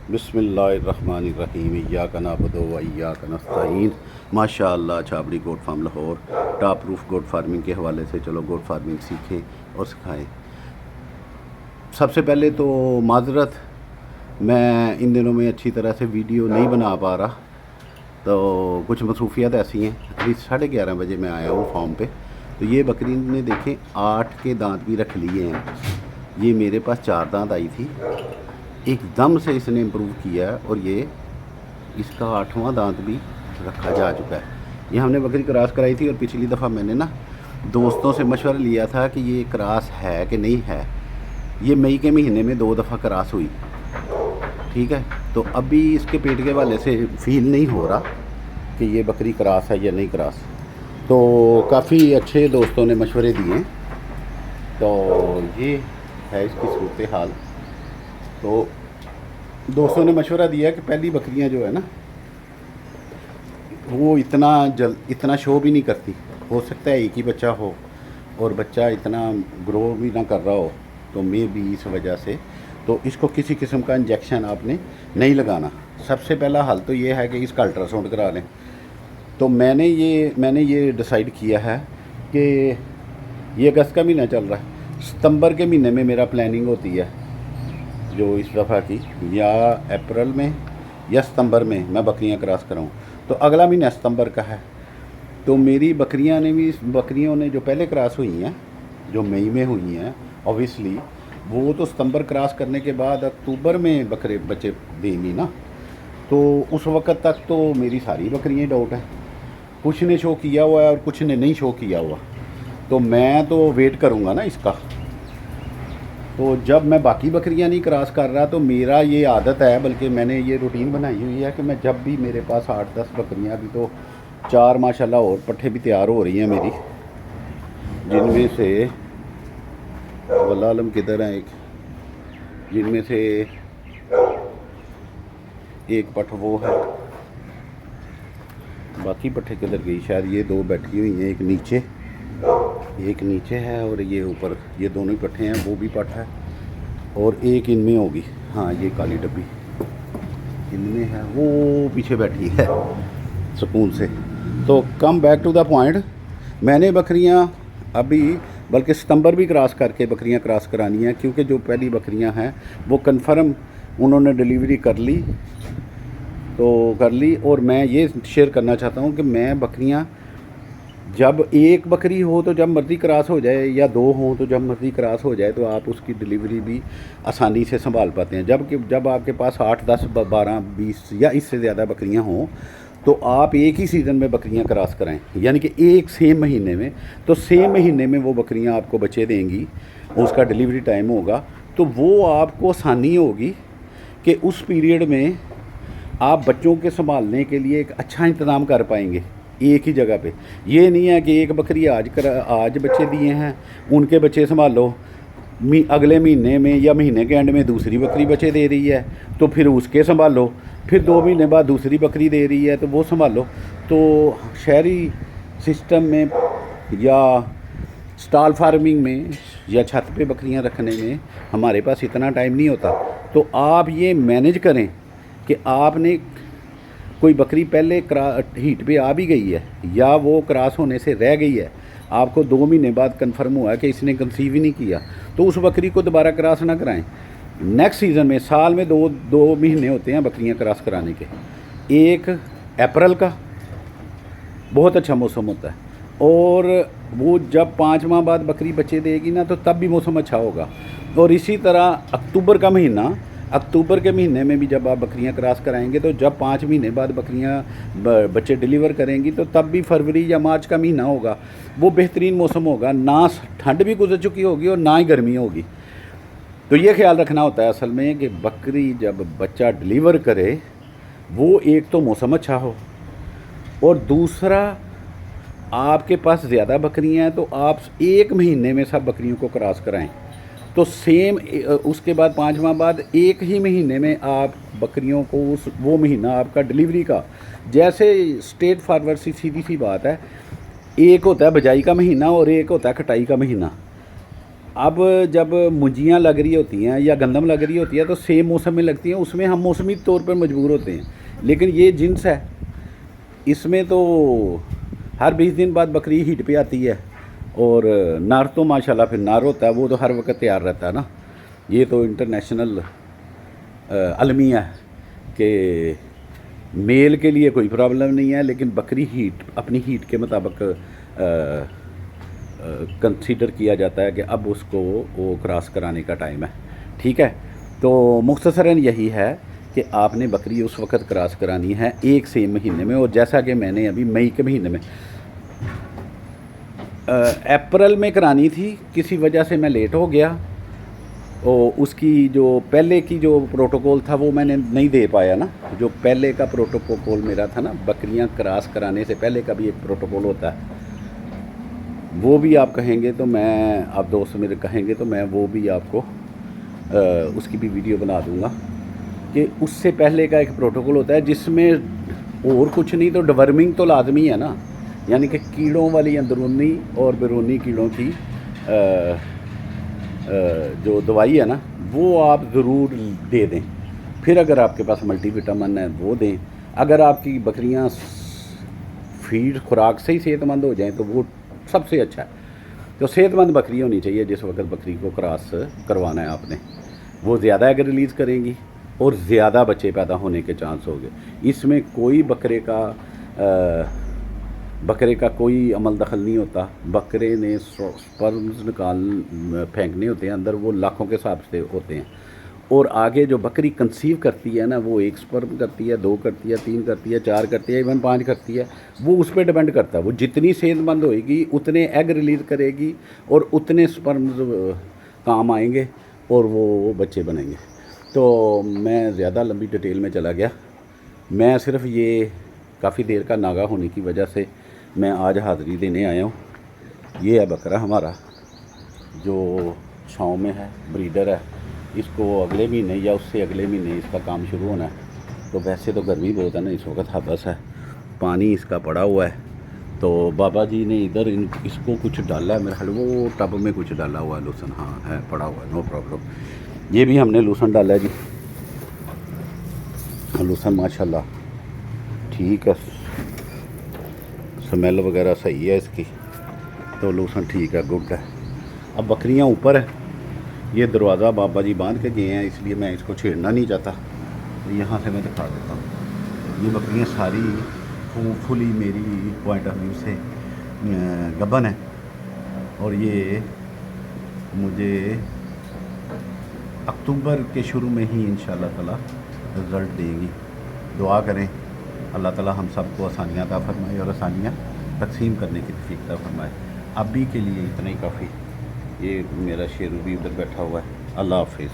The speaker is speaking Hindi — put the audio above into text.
बिस्मिल्लाहिर्रहमानिर्रहीम इय्याका नअबुदु व इय्याका नस्तईन। माशाअल्लाह Chhabri goat farm Lahore top proof goat farming के हवाले से चलो गोट फार्मिंग सीखें और सिखाएं। सबसे पहले तो माजरत, मैं इन दिनों में अच्छी तरह से वीडियो नहीं बना पा रहा, तो कुछ मसरूफियात ऐसी हैं। अभी 11:30 बजे मैं आया हूँ फार्म पे। तो ये बकरी ने देखें 8 के दांत भी रख लिए हैं। ये मेरे पास 4 दांत आई थी, एकदम से इसने इम्प्रूव किया है और ये इसका 8वां दांत भी रखा जा चुका है। ये हमने बकरी क्रॉस कराई थी और पिछली दफ़ा मैंने ना दोस्तों से मशवरा लिया था कि ये क्रॉस है कि नहीं है। ये मई के महीने में 2 दफ़ा क्रॉस हुई, ठीक है। तो अभी इसके पेट के हवाले से फील नहीं हो रहा कि ये बकरी क्रॉस है या नहीं क्रॉस। तो काफ़ी अच्छे दोस्तों ने मशवरे दिए। तो ये है इसकी सूरत हाल। तो दोस्तों ने मशवरा दिया कि पहली बकरियां जो है ना वो इतना शो भी नहीं करती। हो सकता है एक ही बच्चा हो और बच्चा इतना ग्रो भी ना कर रहा हो, तो मे भी इस वजह से तो इसको किसी किस्म का इंजेक्शन आपने नहीं लगाना। सबसे पहला हल तो ये है कि इसका अल्ट्रासाउंड करा लें। तो मैंने ये डिसाइड किया है कि ये अगस्त का महीना चल रहा है, सितंबर के महीने में मेरा प्लानिंग होती है जो इस दफ़ा की, या अप्रैल में या सितंबर में मैं बकरियां क्रॉस कराऊँ। तो अगला महीना सितंबर का है। तो मेरी बकरियों ने जो पहले क्रॉस हुई हैं, जो मई में हुई हैं, ऑब्वियसली वो तो सितंबर क्रॉस करने के बाद अक्टूबर में बच्चे देंगी ना। तो उस वक़्त तक तो मेरी सारी बकरियां डाउट हैं। कुछ ने शो किया हुआ है और कुछ ने नहीं शो किया हुआ। तो मैं तो वेट करूँगा ना इसका। तो जब मैं बाकी बकरियां नहीं क्रॉस कर रहा, तो मेरा ये आदत है, बल्कि मैंने ये रूटीन बनाई हुई है कि मैं जब भी मेरे पास 8-10 बकरियां, अभी तो 4 माशाल्लाह और पट्ठे भी तैयार हो रही हैं मेरी, जिनमें से वल्लाह आलम किधर है एक, जिनमें से एक पट्ठ वो है, बाकी पट्ठे किधर गई, शायद ये 2 बैठी हुई हैं, एक नीचे है और ये ऊपर, ये दोनों ही पट्ठे हैं, वो भी पट्ठ है और एक इनमें होगी। हाँ, ये काली डब्बी इनमें है, वो पीछे बैठी है सुकून से। तो come back to the point, मैंने बकरियां अभी बल्कि सितंबर भी क्रॉस करके बकरियां क्रॉस करानी है, क्योंकि जो पहली बकरियां हैं वो कन्फर्म उन्होंने डिलीवरी कर ली। और मैं ये शेयर करना चाहता हूँ कि मैं बकरियां, जब एक बकरी हो तो जब मर्ज़ी क्रॉस हो जाए, या 2 हों तो जब मर्ज़ी क्रॉस हो जाए, तो आप उसकी डिलीवरी भी आसानी से संभाल पाते हैं। जब आपके पास 8, 10, 12, 20 या इससे ज़्यादा बकरियां हों, तो आप एक ही सीज़न में बकरियां क्रॉस कराएं, यानी कि एक सेम महीने में। तो सेम महीने में वो बकरियां आपको बच्चे देंगी, उसका डिलीवरी टाइम होगा, तो वो आपको आसानी होगी कि उस पीरियड में आप बच्चों के संभालने के लिए एक अच्छा इंतज़ाम कर पाएंगे एक ही जगह पे। ये नहीं है कि एक बकरी आज बच्चे दिए हैं, उनके बच्चे संभालो, अगले महीने में या महीने के एंड में दूसरी बकरी बच्चे दे रही है तो फिर उसके संभालो, फिर 2 महीने बाद दूसरी बकरी दे रही है तो वो संभालो। तो शहरी सिस्टम में या स्टॉल फार्मिंग में या छत पे बकरियां रखने में हमारे पास इतना टाइम नहीं होता। तो आप ये मैनेज करें कि आपने कोई बकरी पहले हीट पे आ भी गई है या वो क्रॉस होने से रह गई है, आपको 2 महीने बाद कंफर्म हुआ कि इसने कंसीव ही नहीं किया, तो उस बकरी को दोबारा क्रॉस ना कराएं। नेक्स्ट सीज़न में, साल में दो महीने होते हैं बकरियां क्रॉस कराने के। एक अप्रैल का बहुत अच्छा मौसम होता है, और वो जब 5 माह बाद बकरी बच्चे देगी ना, तो तब भी मौसम अच्छा होगा। और इसी तरह अक्टूबर के महीने में भी जब आप बकरियां क्रॉस कराएंगे, तो जब 5 महीने बाद बकरियां बच्चे डिलीवर करेंगी, तो तब भी फरवरी या मार्च का महीना होगा, वो बेहतरीन मौसम होगा। ना ठंड भी गुजर चुकी होगी और ना ही गर्मी होगी। तो ये ख्याल रखना होता है असल में कि बकरी जब बच्चा डिलीवर करे, वो एक तो मौसम अच्छा हो, और दूसरा आपके पास ज़्यादा बकरियां हैं तो आप 1 महीने में सब बकरियों को क्रॉस कराएं। तो सेम उसके बाद 5 माह बाद एक ही महीने में आप बकरियों को वो महीना आपका डिलीवरी का, जैसे स्ट्रेट फॉरवर्ड सीधी सी बात है, एक होता है बजाई का महीना और एक होता है कटाई का महीना। अब जब मुंजियाँ लग रही होती हैं या गंदम लग रही होती है तो सेम मौसम में लगती हैं, उसमें हम मौसमी तौर पर मजबूर होते हैं। लेकिन ये जिन्स है, इसमें तो हर 20 दिन बाद बकरी हीट पे आती है, और नार तो माशाल्लाह फिर नार होता है, वो तो हर वक्त तैयार रहता है ना। ये तो इंटरनेशनल अलमिया है कि मेल के लिए कोई प्रॉब्लम नहीं है, लेकिन बकरी हीट अपनी हीट के मुताबिक कंसीडर किया जाता है कि अब उसको वो क्रॉस कराने का टाइम है। ठीक है, तो मुख्तसरन यही है कि आपने बकरी उस वक्त क्रॉस करानी है एक से महीने में। और जैसा कि मैंने अभी मई के महीने में अप्रैल में करानी थी, किसी वजह से मैं लेट हो गया, और उसकी जो पहले की जो प्रोटोकॉल था वो मैंने नहीं दे पाया ना। जो पहले का प्रोटोकॉल मेरा था ना, बकरियां क्रॉस कराने से पहले का भी एक प्रोटोकॉल होता है, वो भी आप कहेंगे तो मैं, आप दोस्त मेरे कहेंगे तो मैं वो भी आपको उसकी भी वीडियो बना दूंगा कि उससे पहले का एक प्रोटोकॉल होता है जिसमें और कुछ नहीं तो डिवर्मिंग तो लाजमी है ना, यानी कि कीड़ों वाली अंदरूनी और बैरूनी कीड़ों की जो दवाई है ना वो आप ज़रूर दे दें। फिर अगर आपके पास मल्टीविटामिन है वो दें। अगर आपकी बकरियां फीड खुराक से ही सेहतमंद हो जाएं तो वो सबसे अच्छा है। तो सेहतमंद बकरी होनी चाहिए जिस वक्त बकरी को क्रॉस करवाना है आपने, वो ज़्यादा एग रिलीज़ करेंगी और ज़्यादा बच्चे पैदा होने के चांस होंगे। इसमें कोई बकरे का कोई अमल दखल नहीं होता। बकरे ने स्पर्म्स फेंकने होते हैं अंदर, वो लाखों के हिसाब से होते हैं, और आगे जो बकरी कंसीव करती है ना, वो 1 स्पर्म करती है, 2 करती है, 3 करती है, 4 करती है, इवन 5 करती है। वो उस पर डिपेंड करता है, वो जितनी सेहतमंद होएगी उतने एग रिलीज़ करेगी और उतने स्पर्म्स काम आएंगे और वो बच्चे बनेंगे। तो मैं ज़्यादा लंबी डिटेल में चला गया। मैं सिर्फ ये काफ़ी देर का नागा होने की वजह से मैं आज हाज़िरी देने आया हूँ। ये है बकरा हमारा जो छाँव में है, ब्रीडर है। इसको अगले महीने या उससे अगले महीने इसका काम शुरू होना है। तो वैसे तो गर्मी बहुत है ना इस वक्त, हबस है, पानी इसका पड़ा हुआ है। तो बाबा जी ने इधर इसको कुछ डाला है, मेरे ख्याल वो टब में कुछ डाला हुआ है लूसन, हाँ है पड़ा हुआ है, नो प्रॉब्लम। ये भी हमने लूसन डाला है जी, लूसन माशाल्लाह ठीक है, स्मेल वगैरह सही है इसकी, तो लूसन ठीक है, गुड है। अब बकरियां ऊपर है, ये दरवाज़ा बाबा जी बांध के गए हैं इसलिए मैं इसको छेड़ना नहीं चाहता। तो यहाँ से मैं दिखा देता हूँ, ये बकरियां सारी फुली मेरी पॉइंट ऑफ व्यू से गबन है, और ये मुझे अक्टूबर के शुरू में ही इंशाल्लाह ताला रिज़ल्ट देंगी। दुआ करें अल्लाह ताला हम सबको आसानियाँ अता फरमाए और आसानियाँ तकसीम करने की तौफीक अता फरमाए। अभी के लिए इतना ही काफ़ी। ये मेरा शेरू भी उधर बैठा हुआ है। अल्लाह हाफिज़।